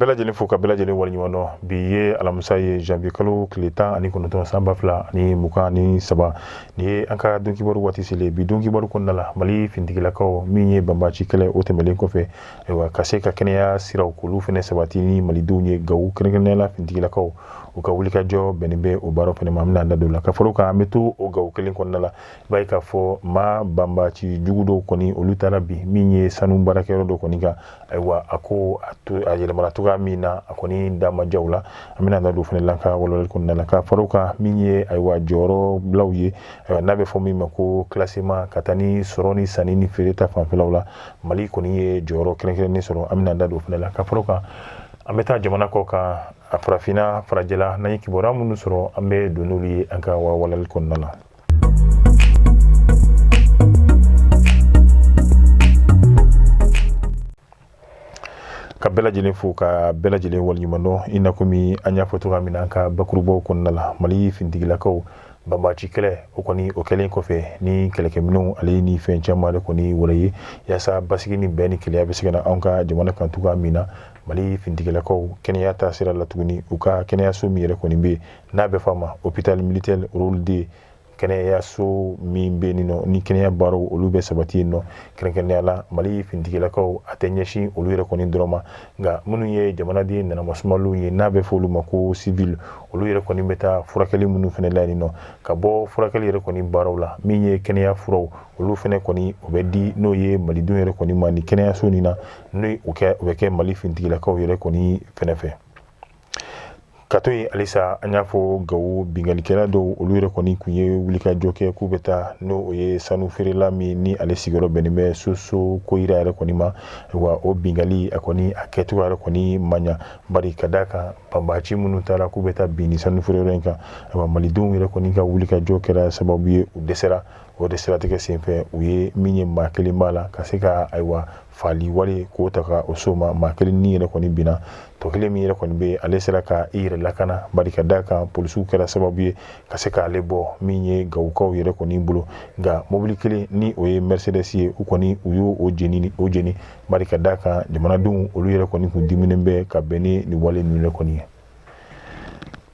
bɛɛ lajɛlen fo ka bɛɛ lajɛlen waleɲuman dɔn bi ye alamisa ye janvier kalo tile 19 san 2023 ni ye an ka don kibaru waati selen bi don kibaru kɔnɔna la Mali fintigilakaw min ye banbaci kɛlɛ o tɛmɛlen kɔfɛ ka se ka kɛnɛya siraw k'olu fɛnɛ sabati ni malidenw ye Gawo kɛrɛnkɛrɛnnenya fintigilakaw u ka wulikajɔ bɛnnen bɛ o baaraw fɛnɛ ma an bɛna da don la ka fara kan an bɛ to o Gawo kelen kɔnɔna la i b'a ye k'a fɔ maa banbaci jugu dɔw kɔni olu taara bi min ye sanu baarakɛyɔrɔ dɔ kɔni kan ayiwa a ko a yɛlɛmana cogoya min na a kɔni da ma jaw la an bɛna da don fɛnɛ la ka walawalali kɔnɔna la ka fara kan min ye ayiwa jɔyɔrɔ bilaw ye n'a bɛ fɔ min ma ko classement ka taa ni sɔrɔ ni sanni ni feere ta fanfɛlaw la Mali kɔni ye jɔyɔrɔ kɛrɛnkɛrɛnnen sɔrɔ an bɛna da don fɛnɛ la ka fara kan an bɛ taa jamana kɔ kan a farafina farajɛla n'an ye kibaruya minnu sɔrɔ an bɛ don n'olu ye an ka walawalali kɔnɔna la. Ka bɛɛ lajɛlen fo ka bɛɛ lajɛlen waleɲuman dɔn i n'a komi an y'a fɔ cogoya min na an ka bakurubaw kɔnɔna la Mali fintigilakaw banbaci kɛlɛ o kɔni o kɛlen kɔfɛ ni kɛlɛkɛminɛnw ale ni fɛn caman de kɔni wɛrɛ ye yaasa basigi ni bɛn ni kɛlɛya bɛ se ka na anw ka jamana kan cogoya min na Mali fintigilakaw kɛnɛya ta sira la tuguni u ka kɛnɛyaso min yɛrɛ kɔni bɛ n'a bɛ f'a ma hôpital militaire Rôle 2 kɛnɛyaso min bɛ nin nɔ ni kɛnɛya baaraw olu bɛ sabati yen nɔ kɛrɛnkɛrɛnnenya la Mali fintigilakaw a tɛ ɲɛsin olu yɛrɛ kɔni dɔrɔn ma nka minnu ye jamanaden nanamasumalenw ye n'a bɛ fɔ olu ma ko civil olu yɛrɛ kɔni bɛ taa furakɛli minnu fɛnɛ la yen nɔ ka bɔ furakɛli yɛrɛ kɔni baaraw la min ye kɛnɛya furaw olu fɛnɛ kɔni o bɛ di n'o ye malidenw yɛrɛ kɔni ma ni kɛnɛyaso nin na ni o bɛ kɛ Mali fintigilakaw yɛrɛ kɔni fɛnɛ fɛ. Ka to yen halisa an y'a fɔ Gawo binganikɛla dɔw olu yɛrɛ kɔni kun ye wulikajɔ kɛ k'u bɛ taa n'o ye sanu feerela min ni ale sigiyɔrɔ bɛnnen bɛ Soso Koyira yɛrɛ kɔni ma wa o bingali a kɔni a kɛcogo yɛrɛ kɔni ma ɲa bari ka d'a kan banbaci minnu taara k'u bɛ taa bin ni sanu feereyɔrɔ in kan malidenw yɛrɛ kɔni ka wulikajɔ kɛra sababu ye u dɛsɛra o de siratigɛ senfɛ u ye min ye maa kelen b'a la ka se ka ayiwa faali wale k'o ta ka o so ma maa kelen ni yɛrɛ kɔni binna tɔ kelen min yɛrɛ kɔni bɛ ale sera ka i yɛrɛ lakana bari ka d'a kan polisiw kɛra sababu ye ka se k'ale bɔ min ye Gawukaw yɛrɛ kɔni bolo nka mobili kelen ni o ye Mercedes ye u kɔni u y'o jeni bari ka d'a kan jamanadenw olu yɛrɛ kɔni kun diminen bɛ ka bɛn ni nin wale ninnu yɛrɛ kɔni ye.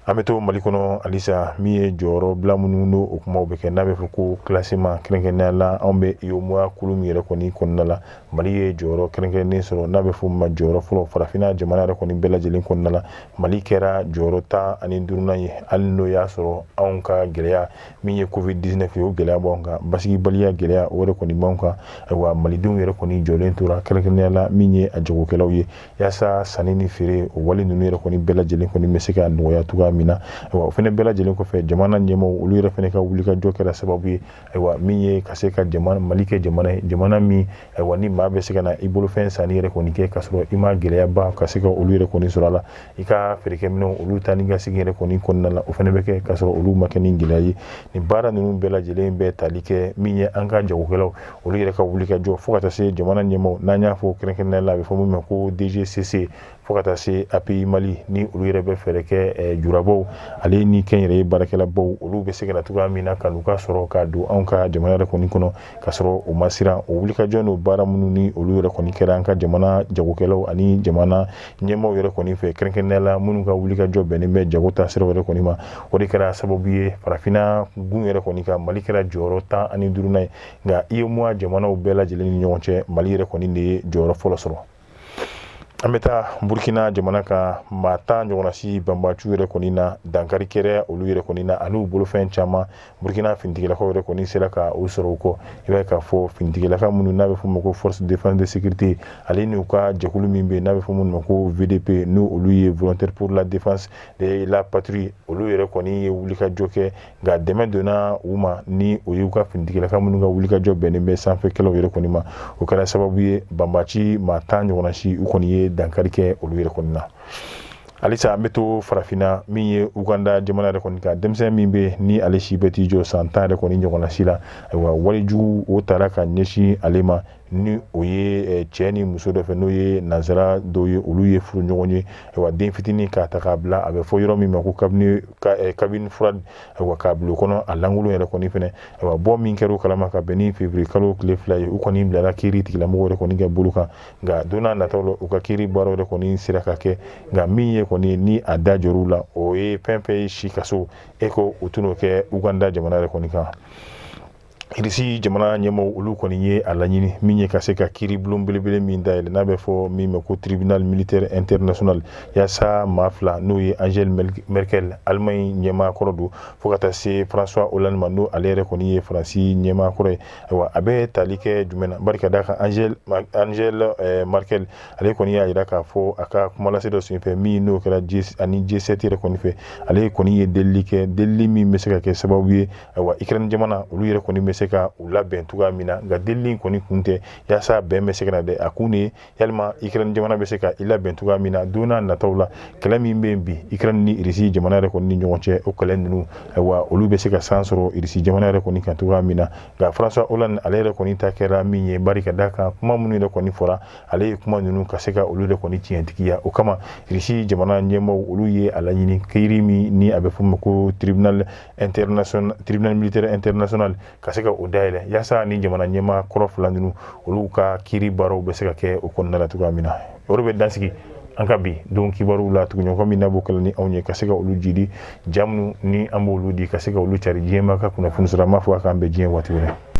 An bɛ to Mali kɔnɔ halisa min ye jɔyɔrɔ bila minnu n'o o kumaw bɛ kɛ n'a bɛ fɔ ko classement kɛrɛnkɛrɛnnenya la anw bɛ UEMOA kulu min yɛrɛ kɔni kɔnɔna la Mali ye jɔyɔrɔ kɛrɛnkɛrɛnnen sɔrɔ n'a bɛ fɔ ma jɔyɔrɔ fɔlɔ farafinna jamana yɛrɛ kɔni bɛɛ lajɛlen kɔnɔna la Mali kɛra jɔyɔrɔ 15nan ye hali n'o y'a sɔrɔ anw ka gɛlɛya min ye Covid-19 ye o gɛlɛya b'anw kan basigibaliya gɛlɛya o yɛrɛ kɔni b'anw kan ayiwa malidenw yɛrɛ kɔni jɔlen tora kɛrɛnkɛrɛnnenya la min ye a jagokɛlaw ye yaasa sanni ni feere o wale ninnu yɛrɛ kɔni bɛɛ lajɛlen kɔni bɛ se ka nɔgɔya cogoya min na ayiwa o fɛnɛ bɛɛ lajɛlen kɔfɛ jamana ɲɛmaaw olu yɛrɛ fɛnɛ ka wulikajɔ kɛra sababu ye ayiwa min ye ka se ka Mali kɛ jamana ye jamana min ayiwa ni maa bɛ se ka na i bolofɛn sanni yɛrɛ kɔni kɛ ka sɔrɔ i ma gɛlɛyaba ka se ka olu yɛrɛ kɔni sɔrɔ a la i ka feerekɛminɛnw olu ta ni ka segin yɛrɛ kɔni kɔnɔna la o fɛnɛ bɛ kɛ ka sɔrɔ olu ma kɛ ni gɛlɛya ye nin baara ninnu bɛɛ lajɛlen bɛ tali kɛ min ye an ka jagokɛlaw olu yɛrɛ ka wulikajɔ fo ka taa se jamana ɲɛmaaw n'an y'a fɔ kɛrɛnkɛrɛnnenya la a bɛ fɔ min ma ko DGCC fo ka taa se API Mali ni olu yɛrɛ bɛ fɛɛrɛ kɛ jurabaw ale ni kɛnyɛrɛye baarakɛlabaw olu bɛ se ka na cogoya min na ka n'u ka sɔrɔ ka don anw ka jamana yɛrɛ kɔni kɔnɔ ka sɔrɔ o ma siran o wulikajɔ n'o baara minnu ni olu yɛrɛ kɔni kɛra an ka jamana jagokɛlaw ani jamana ɲɛmaaw yɛrɛ kɔni fɛ kɛrɛnkɛrɛnnenya la minnu ka wulikajɔ bɛnnen bɛ jago ta siraw yɛrɛ kɔni ma o de kɛra sababu ye farafinna gun yɛrɛ kɔni kan Mali kɛra jɔyɔrɔ 15nan ye nka UEMOA jamanaw bɛɛ lajɛlen ni ɲɔgɔn cɛ Mali yɛrɛ kɔni de ye jɔyɔrɔ fɔlɔ sɔrɔ. An bɛ taa Burkina jamana kan maa 10 ɲɔgɔnna si banbaciw yɛrɛ kɔni na dankari kɛra olu yɛrɛ kɔni na ani u bolofɛn caman Burkina fintigilakaw yɛrɛ kɔni sera ka o sɔrɔ u kɔ i b'a ye k'a fɔ fintigilaka minnu n'a bɛ fɔ ma ko force de défense de sécurité ale n'u ka jɛkulu min bɛ n'a bɛ fɔ minnu ma ko VDP n'o olu ye volontaire pour la défense de la patrie olu yɛrɛ kɔni ye wulikajɔ kɛ nka dɛmɛ donna u ma ni o y'u ka fintigilaka minnu ka wulikajɔ bɛnnen bɛ sanfɛkɛlaw yɛrɛ kɔni ma o kɛra sababu ye banbaci maa 10 ɲɔgɔnna si u kɔni ye dankari kɛ olu yɛrɛ kɔni na halisa an bɛ to farafinna min ye Uganda jamana yɛrɛ kɔni kan denmisɛn min bɛ ni ale si bɛ t'i jɔ san 10 yɛrɛ kɔni ɲɔgɔnna si la ayiwa walijugu o taara ka ɲɛsin ale ma ni o ye cɛ ni muso dɔ fɛ n'o ye nanzara dɔw ye olu ye furu ɲɔgɔn ye wa den fitinin k'a ta k'a bila a bɛ fɔ yɔrɔ min ma ko kabini fura wa k'a bila o kɔnɔ a lankolon yɛrɛ kɔni fɛnɛ wa bɔ min kɛra o kalama ka bɛn ni février kalo tile 2 ye u kɔni bilala kiiri tigilamɔgɔw yɛrɛ kɔni kɛ bolo kan nka don n'a nataw la u ka kiiri baaraw yɛrɛ kɔni sera ka kɛ nka min ye kɔni ni a da jɔr'u la o ye fɛn fɛn ye si kaso ko u tɛn'o kɛ Uganda jamana yɛrɛ kɔni kan. Irisi jamana ɲɛmɔgɔw olu kɔni ye a laɲini min ye ka se ka kiiribulon belebele min dayɛlɛ n'a bɛ fɔ min ma ko tribunal militaire international yaasa maa fila n'o ye Angela Merkel Allemagne ɲɛmaakɔrɔ don fo ka taa se François Hollande ma n'o ale yɛrɛ kɔni ye Faransi ɲɛmaakɔrɔ ye ayiwa a bɛ tali kɛ jumɛn na bari ka d'a kan Angela Merkel ale kɔni y'a jira k'a fɔ a ka kumalase dɔ senfɛ min n'o kɛra ani G7 yɛrɛ kɔni fɛ ale kɔni ye delili kɛ delili min bɛ se ka kɛ sababu ye ayiwa Ukraine jamana olu yɛrɛ kɔni bɛ se ka u labɛn cogoya min na nka delili in kɔni kun tɛ yaasa bɛn bɛ se ka na dɛ a kun de yalima Ukraine jamana bɛ se ka i labɛn cogoya min na don n'a nataw la kɛlɛ min bɛ yen bi Ukraine ni Russie jamana yɛrɛ kɔni ni ɲɔgɔn cɛ o kɛlɛ ninnu ayiwa olu bɛ se ka san sɔrɔ Russie jamana yɛrɛ kɔni kan cogoya min na nka François Hollande ale yɛrɛ kɔni ta kɛra min ye bari ka d'a kan kuma minnu yɛrɛ kɔni fɔra ale ye kuma ninnu ka se ka olu yɛrɛ kɔni tiɲɛtigiya o kama Russie jamana ɲɛmɔgɔw olu ye a laɲini kiiri min ni a bɛ fɔ o ma ko tribunal militaire international ka se ka o dayɛlɛ yaasa ni jamana ɲɛmaa kɔrɔ fila ninnu olu ka kiiri baaraw bɛ se ka kɛ o kɔnɔna la cogoya min na o de bɛ dansigi an ka bi don kibaruw la tuguɲɔgɔn min na b'o kɛlɛ ni anw ye ka se ka olu jidi jamu ni an b'olu di ka se ka olu cari diɲɛma ka kunnafoni sɔrɔ an b'a fɔ a k'an bɛn diɲɛ waati wɛrɛ